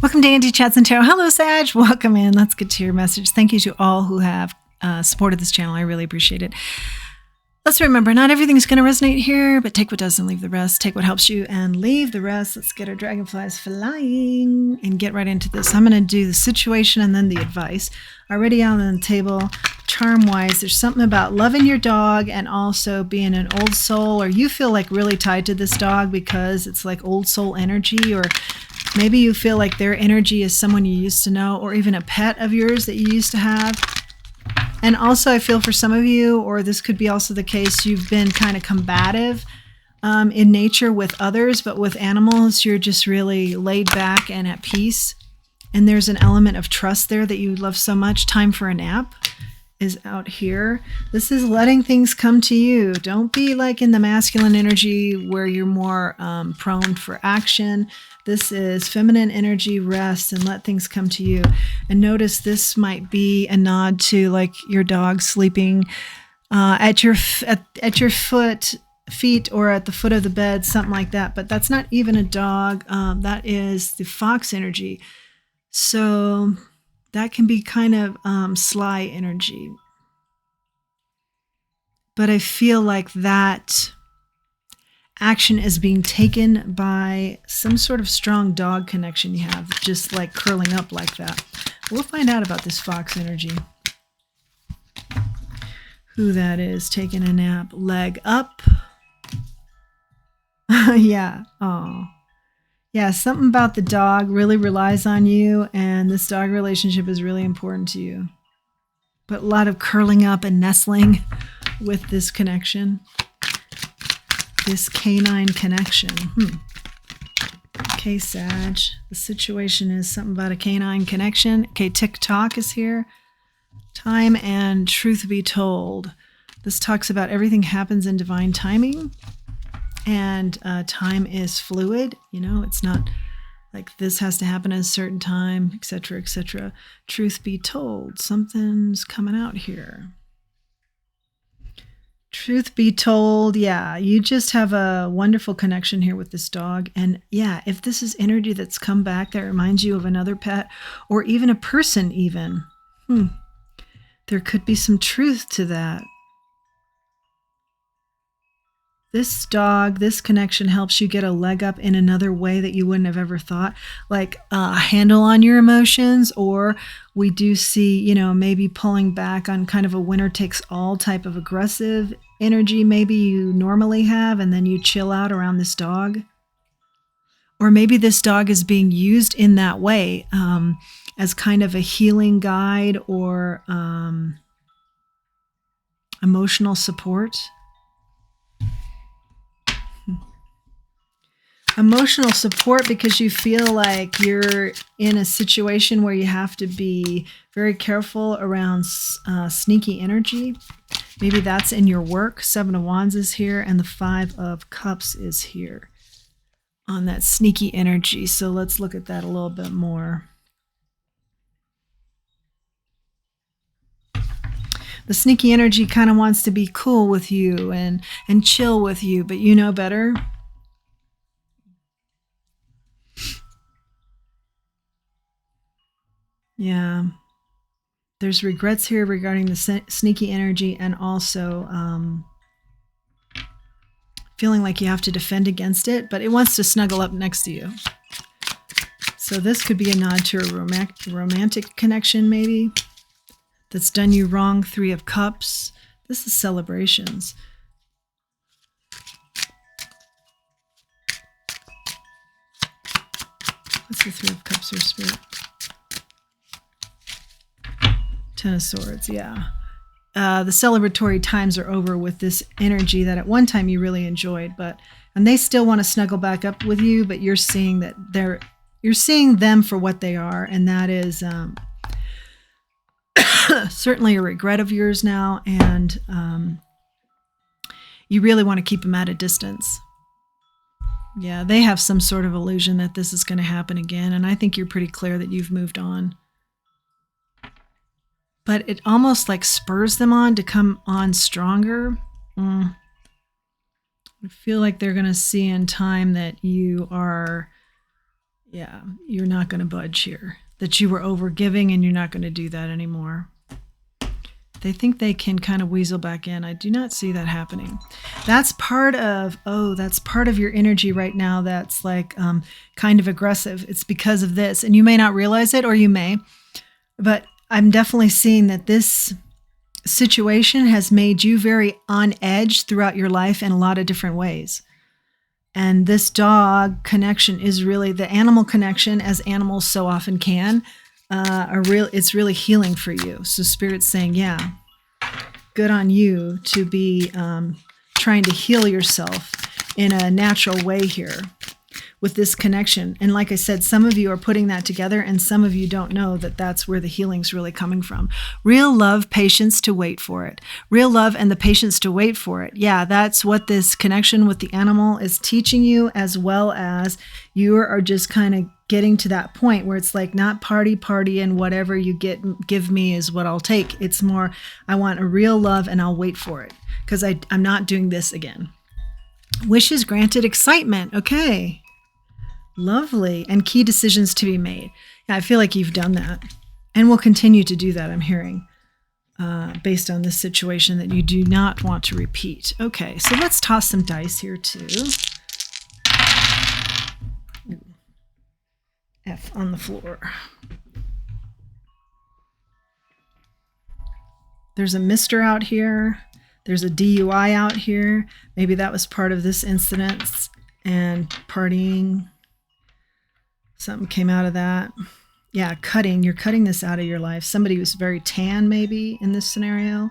Welcome to Angie Chats and Tarot. Hello, Sag. Welcome in. Let's get to your message. Thank you to all who have supported this channel. I really appreciate it. Let's remember, not everything is going to resonate here, but take what does and leave the rest. Take what helps you and leave the rest. Let's get our dragonflies flying and get right into this. I'm going to do the situation and then the advice. Already out on the table, charm-wise, there's something about loving your dog and also being an old soul, or you feel like really tied to this dog because it's like old soul energy, or maybe you feel like their energy is someone you used to know, or even a pet of yours that you used to have. And also I feel for some of you, or this could be also the case, you've been kind of combative in nature with others, but with animals, you're just really laid back and at peace. And there's an element of trust there that you love so much. Time for a nap is out here. This is letting things come to you. Don't be like in the masculine energy where you're more prone for action. This is feminine energy, rest, and let things come to you. And notice this might be a nod to like your dog sleeping at your feet or at the foot of the bed, something like that. But that's not even a dog. That is the fox energy. So that can be kind of sly energy. But I feel like that action is being taken by some sort of strong dog connection you have, just like curling up like that. We'll find out about this fox energy. Who that is, taking a nap, leg up. Yeah, oh. Yeah, something about the dog really relies on you, and this dog relationship is really important to you. But a lot of curling up and nestling with this connection. This canine connection. Okay, Sag. The situation is something about a canine connection. Okay, TikTok is here. Time and truth be told. This talks about everything happens in divine timing. And time is fluid. You know, it's not like this has to happen at a certain time, etc., etc. Truth be told, something's coming out here. Truth be told, yeah, you just have a wonderful connection here with this dog. And yeah, if this is energy that's come back that reminds you of another pet or even a person even, there could be some truth to that. This dog, this connection helps you get a leg up in another way that you wouldn't have ever thought, like a handle on your emotions, or we do see, you know, maybe pulling back on kind of a winner takes all type of aggressive energy maybe you normally have, and then you chill out around this dog. Or maybe this dog is being used in that way as kind of a healing guide or emotional support. Emotional support because you feel like you're in a situation where you have to be very careful around sneaky energy. Maybe that's in your work. 7 of Wands is here and the 5 of Cups is here on that sneaky energy. So let's look at that a little bit more. The sneaky energy kind of wants to be cool with you and chill with you, but you know better. Yeah, there's regrets here regarding the sneaky energy and also feeling like you have to defend against it, but it wants to snuggle up next to you. So this could be a nod to a romantic connection maybe that's done you wrong. 3 of Cups. This is celebrations. What's the 3 of Cups here, Spirit? 10 of Swords, yeah. The celebratory times are over with this energy that at one time you really enjoyed, and they still want to snuggle back up with you, but you're seeing that you're seeing them for what they are, and that is certainly a regret of yours now, and you really want to keep them at a distance. Yeah, they have some sort of illusion that this is going to happen again, and I think you're pretty clear that you've moved on. But it almost like spurs them on to come on stronger. I feel like they're going to see in time that you are Yeah, you're not going to budge here. That you were overgiving and you're not going to do that anymore. They think they can kind of weasel back in. I do not see that happening. That's part of your energy right now that's like kind of aggressive. It's because of this. And you may not realize it, or you may. But I'm definitely seeing that this situation has made you very on edge throughout your life in a lot of different ways. And this dog connection is really the animal connection, as animals so often can. It's really healing for you. So Spirit's saying, yeah, good on you to be trying to heal yourself in a natural way here with this connection. And like I said, some of you are putting that together, and some of you don't know that that's where the healing's really coming from. Real love, patience to wait for it. Real love and the patience to wait for it. Yeah, that's what this connection with the animal is teaching you, as well as you are just kind of getting to that point where it's like not party and whatever you give me is what I'll take. It's more, I want a real love and I'll wait for it because I'm not doing this again. Wishes granted, excitement. Okay. Lovely. And key decisions to be made. Yeah, I feel like you've done that and will continue to do that, I'm hearing, based on this situation that you do not want to repeat. Okay, so let's toss some dice here too. F on the floor. There's a Mr. out here. There's a DUI out here. Maybe that was part of this incident and partying. Something came out of that. Yeah, cutting. You're cutting this out of your life. Somebody who's very tan, maybe, in this scenario.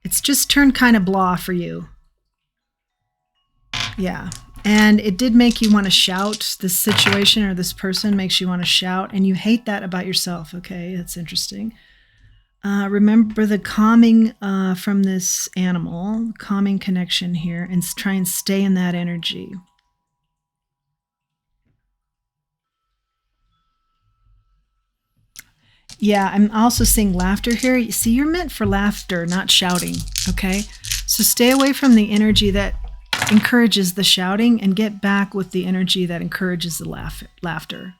It's just turned kind of blah for you. Yeah. And it did make you want to shout. This situation or this person makes you want to shout. And you hate that about yourself. Okay, that's interesting. Remember the calming from this animal, calming connection here, and try and stay in that energy. Yeah, I'm also seeing laughter here. You see, you're meant for laughter, not shouting, okay? So stay away from the energy that encourages the shouting and get back with the energy that encourages the laughter.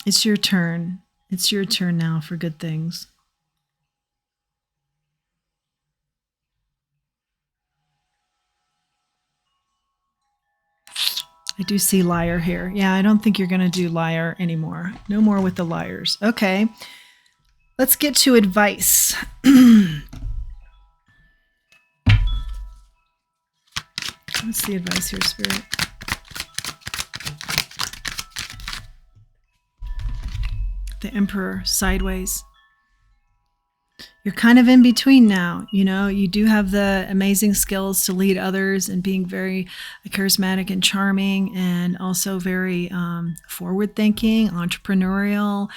It's your turn. It's your turn now for good things. I do see liar here. Yeah, I don't think you're going to do liar anymore. No more with the liars. Okay. Let's get to advice. What's the advice here, Spirit? The Emperor sideways. You're kind of in between now. You know, you do have the amazing skills to lead others and being very charismatic and charming, and also very forward thinking, entrepreneurial,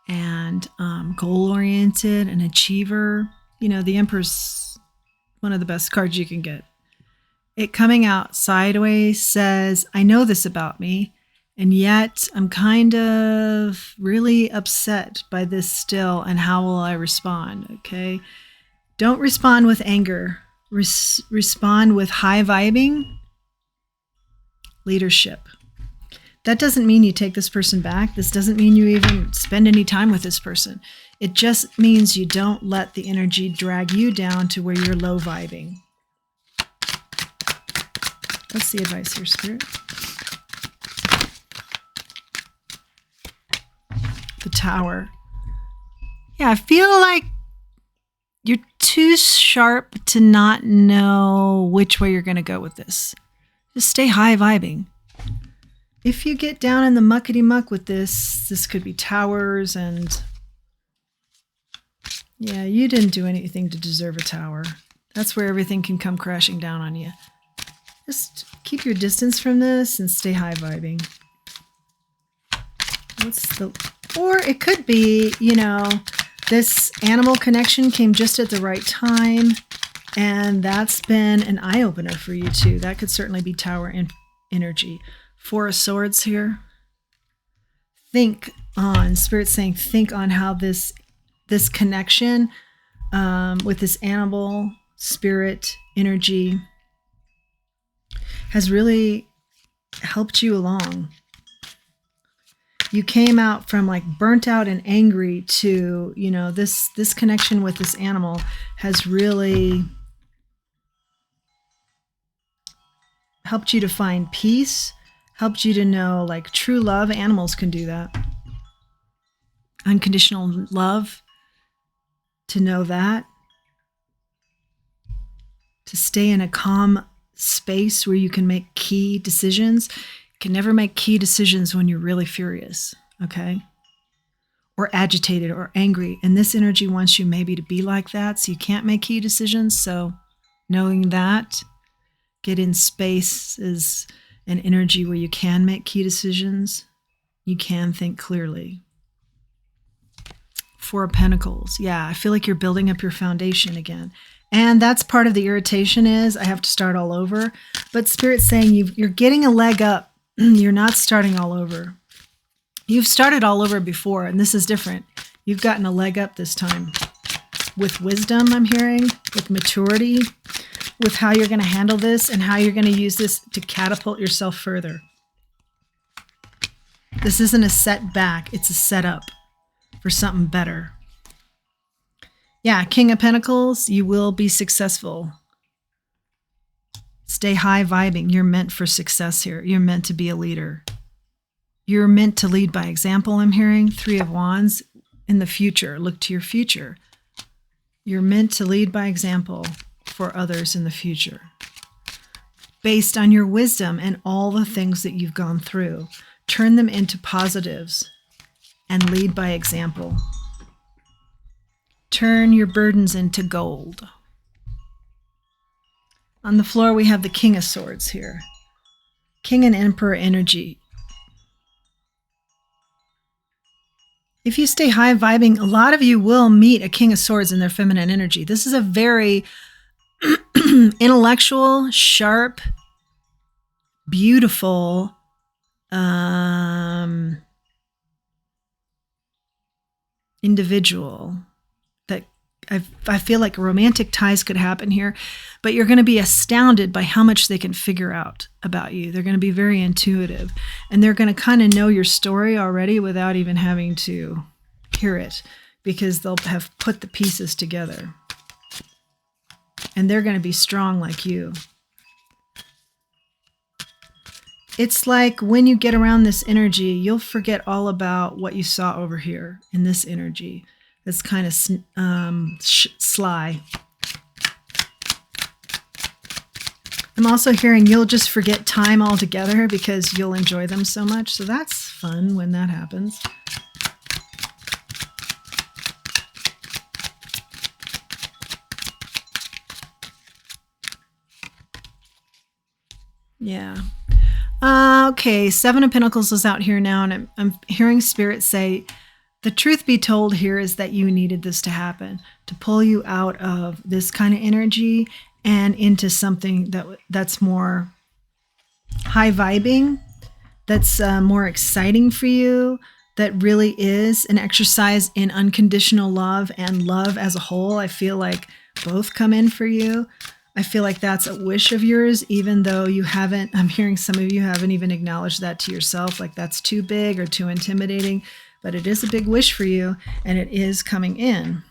and goal oriented, an achiever. You know, the Emperor's one of the best cards you can get. It coming out sideways says, I know this about me, and yet I'm kind of really upset by this still, and how will I respond? Okay. Don't respond with anger. Respond with high vibing leadership. That doesn't mean you take this person back. This doesn't mean you even spend any time with this person. It just means you don't let the energy drag you down to where you're low vibing. What's the advice here, Spirit? The Tower. Yeah, I feel like you're too sharp to not know which way you're going to go with this. Just stay high vibing. If you get down in the muckety muck with this could be towers, and yeah, you didn't do anything to deserve a tower. That's where everything can come crashing down on you. Just keep your distance from this and stay high vibing. Or it could be, you know, this animal connection came just at the right time, and that's been an eye-opener for you too. That could certainly be tower energy. Four of Swords here. Think on, Spirit's saying, think on how this connection with this animal, spirit, energy has really helped you along. You came out from like burnt out and angry to, this connection with this animal has really helped you to find peace, helped you to know like true love. Animals can do that. Unconditional love, to know that. To stay in a calm space where you can make key decisions. You can never make key decisions when you're really furious, okay? Or agitated or angry. And this energy wants you maybe to be like that, so you can't make key decisions. So knowing that, get in spaces and energy where you can make key decisions. You can think clearly. Four of Pentacles. Yeah, I feel like you're building up your foundation again. And that's part of the irritation is I have to start all over. But Spirit's saying you're getting a leg up. You're not starting all over. You've started all over before, and this is different. You've gotten a leg up this time. With wisdom, I'm hearing, with maturity, with how you're going to handle this and how you're going to use this to catapult yourself further. This isn't a setback, it's a setup for something better. Yeah, King of Pentacles, you will be successful. Stay high vibing. You're meant for success here. You're meant to be a leader. You're meant to lead by example, I'm hearing. Three of Wands in the future. Look to your future. You're meant to lead by example for others in the future. Based on your wisdom and all the things that you've gone through. Turn them into positives and lead by example. Turn your burdens into gold. On the floor, we have the King of Swords here. King and Emperor energy. If you stay high vibing, a lot of you will meet a King of Swords in their feminine energy. This is a very intellectual, sharp, beautiful, individual that I feel like romantic ties could happen here, but you're going to be astounded by how much they can figure out about you. They're going to be very intuitive, and they're going to kind of know your story already without even having to hear it, because they'll have put the pieces together. And they're going to be strong like you. It's like when you get around this energy, you'll forget all about what you saw over here in this energy. It's kind of sly. I'm also hearing you'll just forget time altogether because you'll enjoy them so much. So that's fun when that happens. Yeah. Okay, Seven of Pentacles is out here now, and I'm hearing Spirit say, the truth be told here is that you needed this to happen, to pull you out of this kind of energy and into something that's more high vibing, that's more exciting for you, that really is an exercise in unconditional love and love as a whole. I feel like both come in for you. I feel like that's a wish of yours, even though you haven't, I'm hearing some of you haven't even acknowledged that to yourself, like that's too big or too intimidating, but it is a big wish for you, and it is coming in.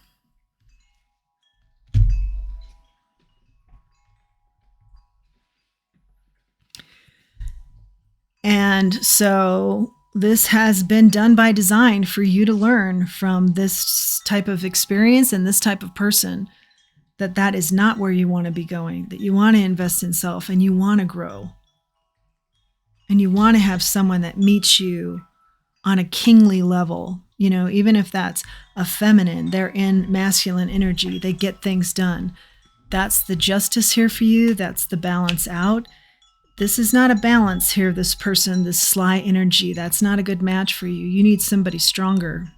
And so this has been done by design for you to learn from this type of experience and this type of person, that is not where you want to be going, that you want to invest in self and you want to grow. And you want to have someone that meets you on a kingly level, even if that's a feminine, they're in masculine energy, they get things done. That's the justice here for you. That's the balance out. This is not a balance here, this person, this sly energy. That's not a good match for you. You need somebody stronger.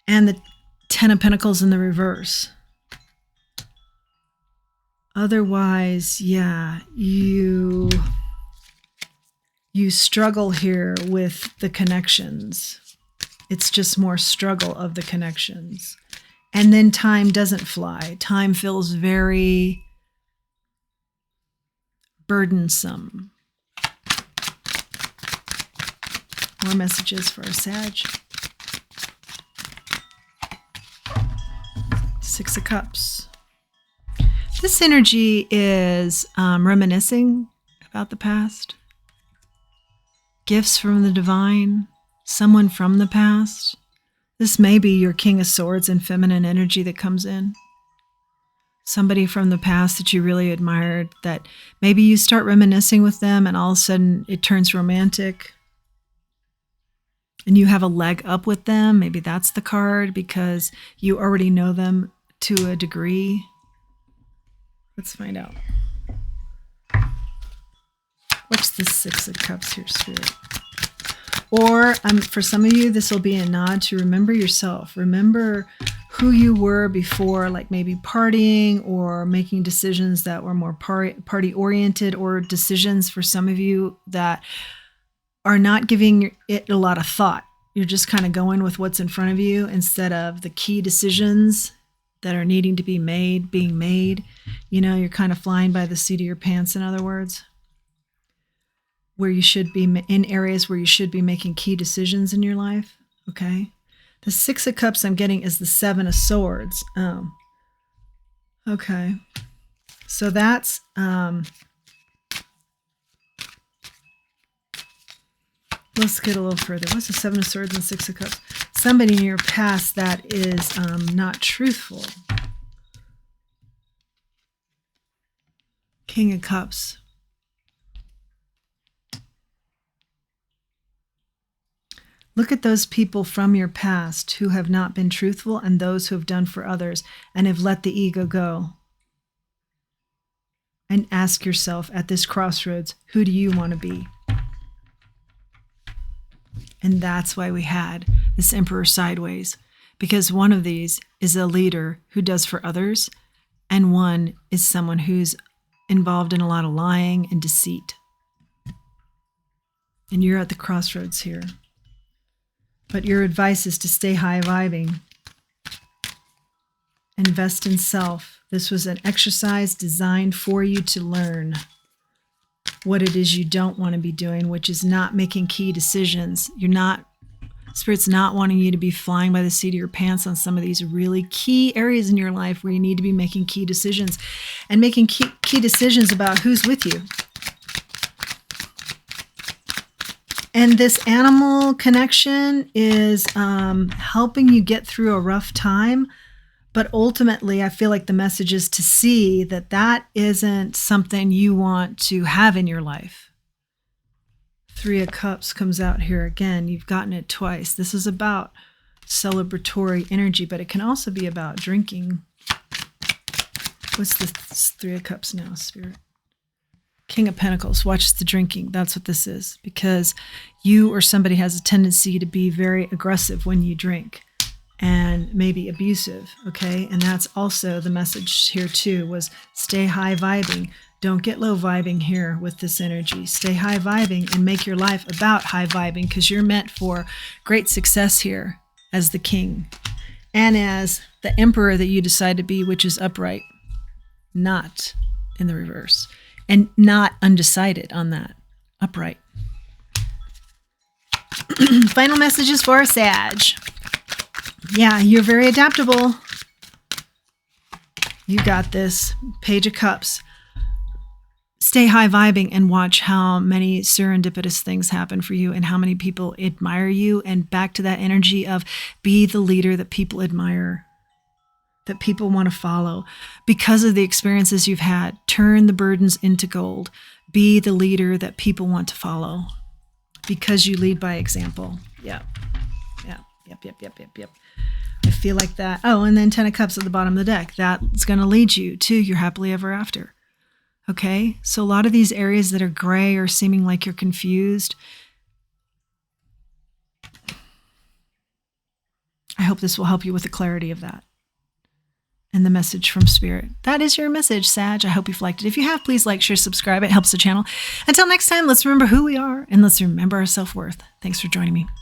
And the Ten of Pentacles in the reverse. Otherwise, yeah, you struggle here with the connections. It's just more struggle of the connections. And then time doesn't fly. Time feels very burdensome. More messages for our Sag. Six of Cups. This energy is reminiscing about the past. Gifts from the divine. Someone from the past. This may be your King of Swords and feminine energy that comes in. Somebody from the past that you really admired, that maybe you start reminiscing with them and all of a sudden it turns romantic. And you have a leg up with them. Maybe that's the card because you already know them to a degree. Let's find out. What's the Six of Cups here, Spirit? Or for some of you, this will be a nod to remember yourself. Remember who you were before, like maybe partying or making decisions that were more party-oriented, or decisions for some of you that are not giving it a lot of thought. You're just kind of going with what's in front of you instead of the key decisions that are needing to be made, being made. You know, you're kind of flying by the seat of your pants, in other words, where you should be in areas where you should be making key decisions in your life. Okay. The Six of Cups I'm getting is the Seven of Swords. Oh, okay. So that's, let's get a little further. What's the Seven of Swords and Six of Cups? Somebody in your past that is not truthful. King of Cups. Look at those people from your past who have not been truthful and those who have done for others and have let the ego go. And ask yourself at this crossroads, who do you want to be? And that's why we had this Emperor sideways, because one of these is a leader who does for others, and one is someone who's involved in a lot of lying and deceit. And you're at the crossroads here. But your advice is to stay high vibing. Invest in self. This was an exercise designed for you to learn what it is you don't want to be doing, which is not making key decisions. Spirit's not wanting you to be flying by the seat of your pants on some of these really key areas in your life where you need to be making key decisions and making key decisions about who's with you. And this animal connection is helping you get through a rough time. But ultimately, I feel like the message is to see that that isn't something you want to have in your life. Three of Cups comes out here again. You've gotten it twice. This is about celebratory energy, but it can also be about drinking. What's the Three of Cups now, Spirit? King of Pentacles. Watch the drinking. That's what this is. Because you or somebody has a tendency to be very aggressive when you drink and maybe abusive. Okay. And that's also the message here too, was stay high vibing. Don't get low vibing here with this energy. Stay high vibing and make your life about high vibing, because you're meant for great success here as the king and as the emperor that you decide to be, which is upright, not in the reverse. And not undecided on that. Upright. Final messages for our Sag. Yeah, you're very adaptable. You got this. Page of Cups. Stay high vibing and watch how many serendipitous things happen for you and how many people admire you. And back to that energy of be the leader that people admire, that people want to follow. Because of the experiences you've had, turn the burdens into gold. Be the leader that people want to follow because you lead by example. Yep. I feel like that. Oh, and then 10 of Cups at the bottom of the deck. That's going to lead you to your happily ever after. Okay? So a lot of these areas that are gray or seeming like you're confused, I hope this will help you with the clarity of that. And the message from Spirit. That is your message, Sag. I hope you've liked it. If you have, please like, share, subscribe. It helps the channel. Until next time, let's remember who we are and let's remember our self-worth. Thanks for joining me.